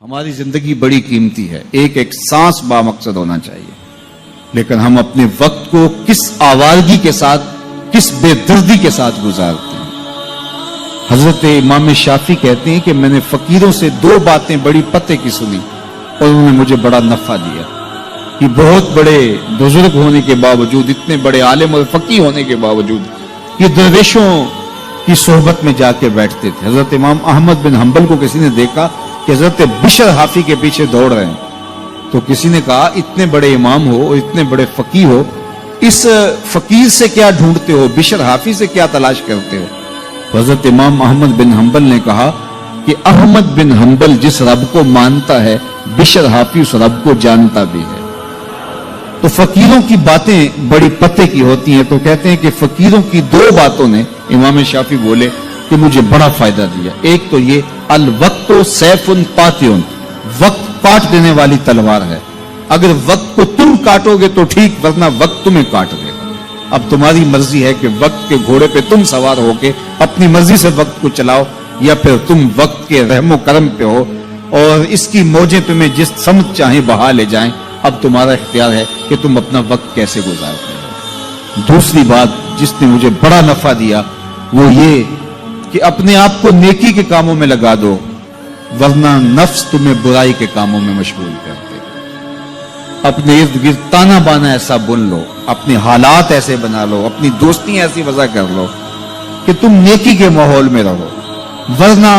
ہماری زندگی بڑی قیمتی ہے، ایک ایک سانس بامقصد ہونا چاہیے، لیکن ہم اپنے وقت کو کس آوارگی کے ساتھ، کس بے دردی کے ساتھ گزارتے ہیں۔ حضرت امام شافعی کہتے ہیں کہ میں نے فقیروں سے دو باتیں بڑی پتے کی سنی اور انہوں نے مجھے بڑا نفع دیا۔ کہ بہت بڑے بزرگ ہونے کے باوجود، اتنے بڑے عالم اور فقیہ ہونے کے باوجود یہ درویشوں کی صحبت میں جا کے بیٹھتے تھے۔ حضرت امام احمد بن حنبل کو کسی نے دیکھا کہ حضرت بشر حافی کے پیچھے دوڑ رہے ہیں، تو کسی نے کہا اتنے بڑے امام ہو اور اتنے بڑے فقیہ ہو، اس فقیر سے کیا ڈھونڈتے ہو، بشر حافی سے کیا تلاش کرتے ہو؟ حضرت امام احمد بن حنبل نے کہا کہ احمد بن حنبل جس رب کو مانتا ہے، بشر حافی اس رب کو جانتا بھی ہے۔ تو فقیروں کی باتیں بڑی پتے کی ہوتی ہیں، تو کہتے ہیں کہ فقیروں کی دو باتوں نے، امام شافعی بولے، کہ مجھے بڑا فائدہ دیا۔ ایک تو یہ الوقت سیف قاطع، وقت کاٹ دینے والی تلوار ہے، اگر وقت کو تم کاٹو گے تو ٹھیک، ورنہ وقت تمہیں کاٹ دے گا۔ اب تمہاری مرضی ہے کہ وقت کے گھوڑے پہ تم سوار ہو کے اپنی مرضی سے وقت کو چلاؤ، یا پھر تم وقت کے رحم و کرم پہ ہو اور اس کی موجیں تمہیں جس سمت چاہیں بہا لے جائیں۔ اب تمہارا اختیار ہے کہ تم اپنا وقت کیسے گزارتے ہو۔ دوسری بات جس نے مجھے بڑا نفع دیا وہ یہ کہ اپنے آپ کو نیکی کے کاموں میں لگا دو، ورنہ نفس تمہیں برائی کے کاموں میں مشغول کر دے۔ اپنے ارد گرد تانا بانا ایسا بن لو، اپنے حالات ایسے بنا لو، اپنی دوستی ایسی وضع کر لو کہ تم نیکی کے ماحول میں رہو، ورنہ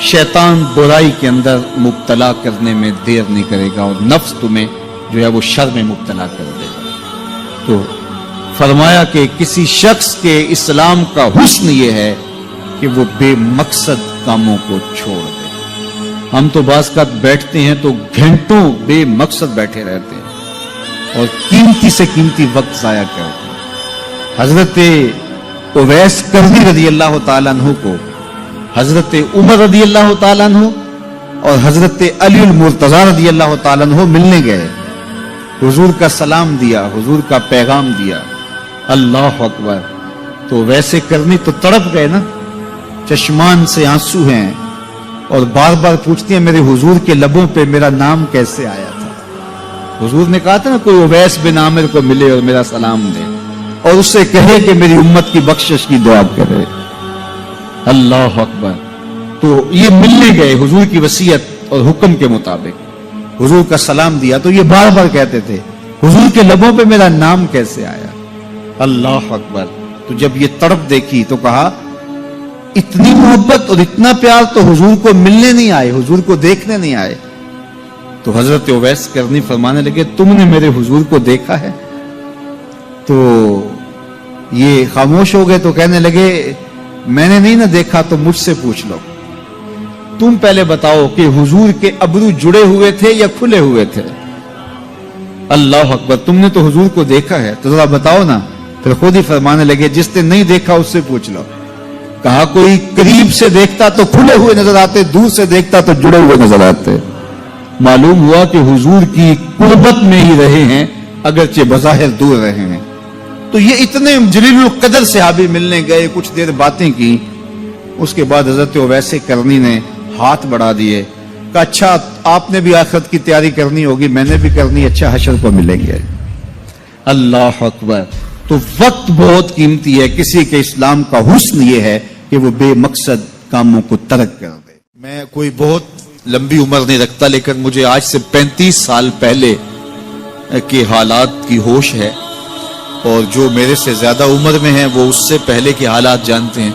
شیطان برائی کے اندر مبتلا کرنے میں دیر نہیں کرے گا اور نفس تمہیں جو ہے وہ شر میں مبتلا کر دے گا۔ تو فرمایا کہ کسی شخص کے اسلام کا حسن یہ ہے کہ وہ بے مقصد کاموں کو چھوڑ دے۔ ہم تو بعض اوقات بیٹھتے ہیں تو گھنٹوں بے مقصد بیٹھے رہتے ہیں اور قیمتی سے قیمتی وقت ضائع کرتے ہیں۔ حضرت اویس کرنی رضی اللہ تعالیٰ عنہ کو حضرت عمر رضی اللہ تعالیٰ عنہ اور حضرت علی المرتضی رضی اللہ تعالیٰ عنہ ملنے گئے، حضور کا سلام دیا، حضور کا پیغام دیا، اللہ اکبر۔ تو ویسے کرنی تو تڑپ گئے نا، چشمان سے آنسو ہیں اور بار بار پوچھتی ہیں میرے حضور کے لبوں پہ میرا نام کیسے آیا تھا۔ حضور نے کہا تھا نا کوئی اویس بن عامر کو ملے اور میرا سلام دے اور اس سے کہے کہ میری امت کی بخشش کی دعا کرے، اللہ اکبر۔ تو یہ ملنے گئے حضور کی وصیت اور حکم کے مطابق، حضور کا سلام دیا، تو یہ بار بار کہتے تھے حضور کے لبوں پہ میرا نام کیسے آیا، اللہ اکبر۔ تو جب یہ تڑپ دیکھی تو کہا اتنی محبت اور اتنا پیار تو حضور کو ملنے نہیں آئے، حضور کو دیکھنے نہیں آئے۔ تو حضرت اویس کرنی فرمانے لگے تم نے میرے حضور کو دیکھا ہے؟ تو یہ خاموش ہو گئے، تو کہنے لگے میں نے نہیں نہ دیکھا تو مجھ سے پوچھ لو، تم پہلے بتاؤ کہ حضور کے ابرو جڑے ہوئے تھے یا کھلے ہوئے تھے؟ اللہ اکبر، تم نے تو حضور کو دیکھا ہے تو ذرا بتاؤ نا۔ پھر خود ہی فرمانے لگے جس نے نہیں دیکھا اس سے پوچھ لو۔ کہا کوئی قریب سے دیکھتا تو کھلے ہوئے نظر آتے، دور سے دیکھتا تو جڑے ہوئے نظر آتے۔ معلوم ہوا کہ حضور کی قربت میں ہی رہے ہیں اگرچہ بظاہر دور رہے ہیں۔ تو یہ اتنے جلیل القدر صحابی ملنے گئے، کچھ دیر باتیں کی، اس کے بعد حضرت اویس کرنی نے ہاتھ بڑھا دیے، کہا اچھا آپ نے بھی آخرت کی تیاری کرنی ہوگی، میں نے بھی کرنی، اچھا حشر کو ملیں گے۔ اللہ اکبر۔ تو وقت بہت قیمتی ہے، کسی کے اسلام کا حسن یہ ہے کہ وہ بے مقصد کاموں کو ترک کر دے۔ میں کوئی بہت لمبی عمر نہیں رکھتا، لیکن مجھے آج سے 35 سال پہلے کے حالات کی ہوش ہے، اور جو میرے سے زیادہ عمر میں ہیں وہ اس سے پہلے کے حالات جانتے ہیں۔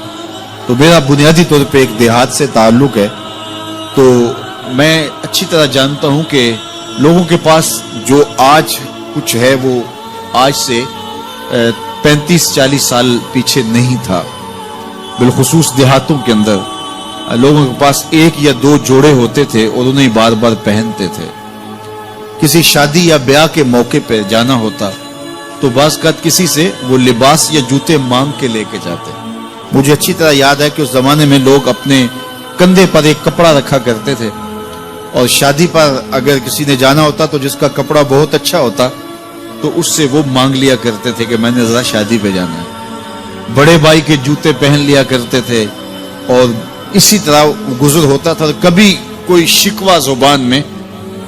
تو میرا بنیادی طور پہ ایک دیہات سے تعلق ہے، تو میں اچھی طرح جانتا ہوں کہ لوگوں کے پاس جو آج کچھ ہے وہ آج سے 35-40 سال پیچھے نہیں تھا۔ بالخصوص دیہاتوں کے اندر لوگوں کے پاس ایک یا دو جوڑے ہوتے تھے اور انہیں بار بار پہنتے تھے۔ کسی شادی یا بیاہ کے موقع پہ جانا ہوتا تو بعض اوقات کسی سے وہ لباس یا جوتے مانگ کے لے کے جاتے۔ مجھے اچھی طرح یاد ہے کہ اس زمانے میں لوگ اپنے کندھے پر ایک کپڑا رکھا کرتے تھے، اور شادی پر اگر کسی نے جانا ہوتا تو جس کا کپڑا بہت اچھا ہوتا تو اس سے وہ مانگ لیا کرتے تھے کہ میں نے ذرا شادی پہ جانا ہے۔ بڑے بھائی کے جوتے پہن لیا کرتے تھے، اور اسی طرح گزر ہوتا تھا۔ کبھی کوئی شکوہ زبان میں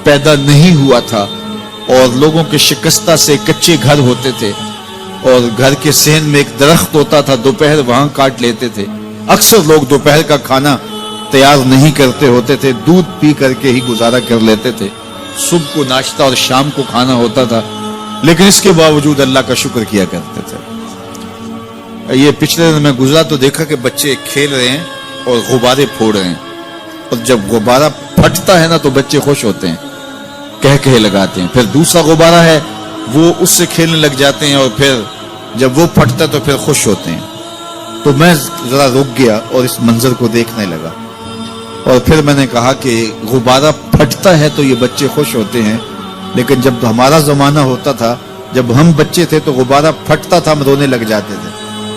پیدا نہیں ہوا تھا، اور لوگوں کے شکستہ سے کچے گھر ہوتے تھے، اور گھر کے صحن میں ایک درخت ہوتا تھا، دوپہر وہاں کاٹ لیتے تھے۔ اکثر لوگ دوپہر کا کھانا تیار نہیں کرتے ہوتے تھے، دودھ پی کر کے ہی گزارا کر لیتے تھے، صبح کو ناشتہ اور شام کو کھانا ہوتا تھا، لیکن اس کے باوجود اللہ کا شکر کیا کرتے تھے۔ یہ پچھلے دن میں گزرا تو دیکھا کہ بچے کھیل رہے ہیں اور غبارے پھوڑ رہے ہیں، اور جب غبارہ پھٹتا ہے نا تو بچے خوش ہوتے ہیں، کہہ لگاتے ہیں، پھر دوسرا غبارہ ہے وہ اس سے کھیلنے لگ جاتے ہیں، اور پھر جب وہ پھٹتا تو پھر خوش ہوتے ہیں۔ تو میں ذرا رک گیا اور اس منظر کو دیکھنے لگا، اور پھر میں نے کہا کہ غبارہ پھٹتا ہے تو یہ بچے خوش ہوتے ہیں، لیکن جب ہمارا زمانہ ہوتا تھا، جب ہم بچے تھے تو غبارہ پھٹتا تھا، ہم رونے لگ جاتے تھے،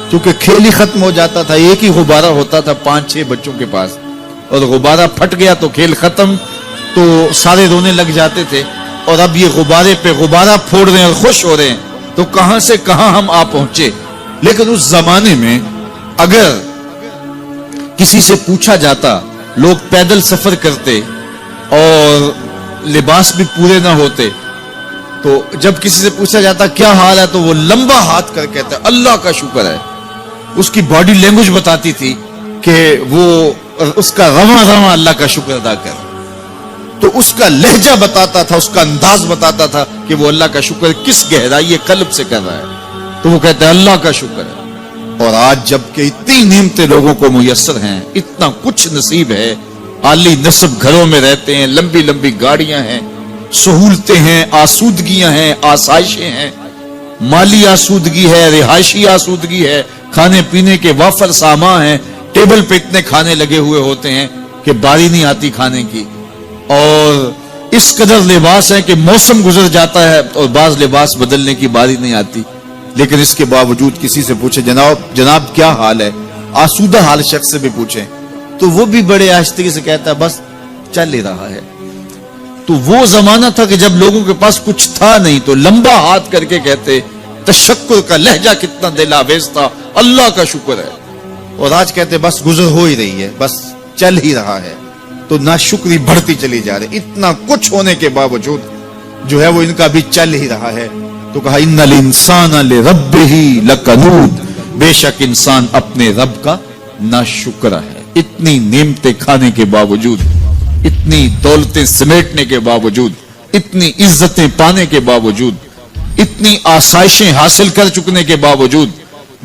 کیونکہ کھیل ہی ختم ہو جاتا تھا، ایک ہی غبارہ ہوتا تھا 5-6 بچوں کے پاس، اور غبارہ پھٹ گیا تو کھیل ختم، تو سارے رونے لگ جاتے تھے۔ اور اب یہ غبارے پہ غبارہ پھوڑ رہے ہیں اور خوش ہو رہے ہیں، تو کہاں سے کہاں ہم آ پہنچے۔ لیکن اس زمانے میں اگر کسی سے پوچھا جاتا، لوگ پیدل سفر کرتے اور لباس بھی پورے نہ ہوتے، تو جب کسی سے پوچھا جاتا کیا حال ہے تو وہ لمبا ہاتھ کر کہتا ہے اللہ کا شکر ہے۔ اس کی باڈی لینگویج بتاتی تھی کہ وہ اس کا رواں اللہ کا شکر ادا کر، تو اس کا لہجہ بتاتا تھا، اس کا انداز بتاتا تھا کہ وہ اللہ کا شکر کس گہرائی قلب سے کر رہا ہے، تو وہ کہتا ہے اللہ کا شکر ہے۔ اور آج جب کہ اتنی نعمتیں لوگوں کو میسر ہیں، اتنا کچھ نصیب ہے، عالی نصب گھروں میں رہتے ہیں، لمبی لمبی گاڑیاں ہیں، سہولتیں ہیں، آسودگیاں ہیں، آسائشیں ہیں، مالی آسودگی ہے، رہائشی آسودگی ہے، کھانے پینے کے وافر سامان ہیں، ٹیبل پہ اتنے کھانے لگے ہوئے ہوتے ہیں کہ باری نہیں آتی کھانے کی، اور اس قدر لباس ہے کہ موسم گزر جاتا ہے اور بعض لباس بدلنے کی باری نہیں آتی، لیکن اس کے باوجود کسی سے پوچھے جناب کیا حال ہے، آسودہ حال شخص سے بھی پوچھیں تو وہ بھی بڑے آہستگی سے کہتا ہے بس چل ہی رہا ہے۔ تو وہ زمانہ تھا کہ جب لوگوں کے پاس کچھ تھا نہیں تو لمبا ہاتھ کر کے کہتے، تشکر کا لہجہ کتنا دل آویز تھا، اللہ کا شکر ہے۔ اور آج کہتے بس گزر ہو ہی رہی ہے، بس چل ہی رہا ہے، تو ناشکری بڑھتی چلی جا رہی، اتنا کچھ ہونے کے باوجود جو ہے وہ ان کا بھی چل ہی رہا ہے۔ تو کہا ان الانسان لربہ لکنود، بے شک انسان اپنے رب کا ناشکر ہے۔ اتنی نعمتیں کھانے کے باوجود، اتنی دولتیں سمیٹنے کے باوجود، اتنی عزتیں پانے کے باوجود، اتنی آسائشیں حاصل کر چکنے کے باوجود،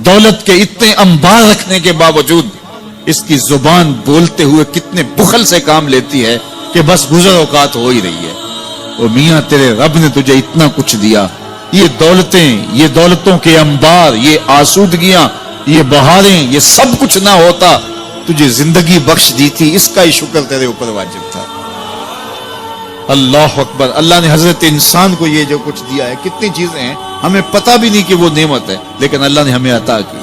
دولت کے اتنے انبار رکھنے کے باوجود، اس کی زبان بولتے ہوئے کتنے بخل سے کام لیتی ہے کہ بس گزر اوقات ہو ہی رہی ہے۔ اور میاں تیرے رب نے تجھے اتنا کچھ دیا، یہ دولتیں، یہ دولتوں کے انبار، یہ آسودگیاں، یہ بہاریں، یہ سب کچھ نہ ہوتا، تجھے زندگی بخش دی تھی، اس کا ہی شکر تیرے اوپر واجب تھا۔ اللہ اکبر۔ اللہ نے حضرت انسان کو یہ جو کچھ دیا ہے، کتنی چیزیں ہیں ہمیں پتہ بھی نہیں کہ وہ نعمت ہے، لیکن اللہ نے ہمیں عطا کی۔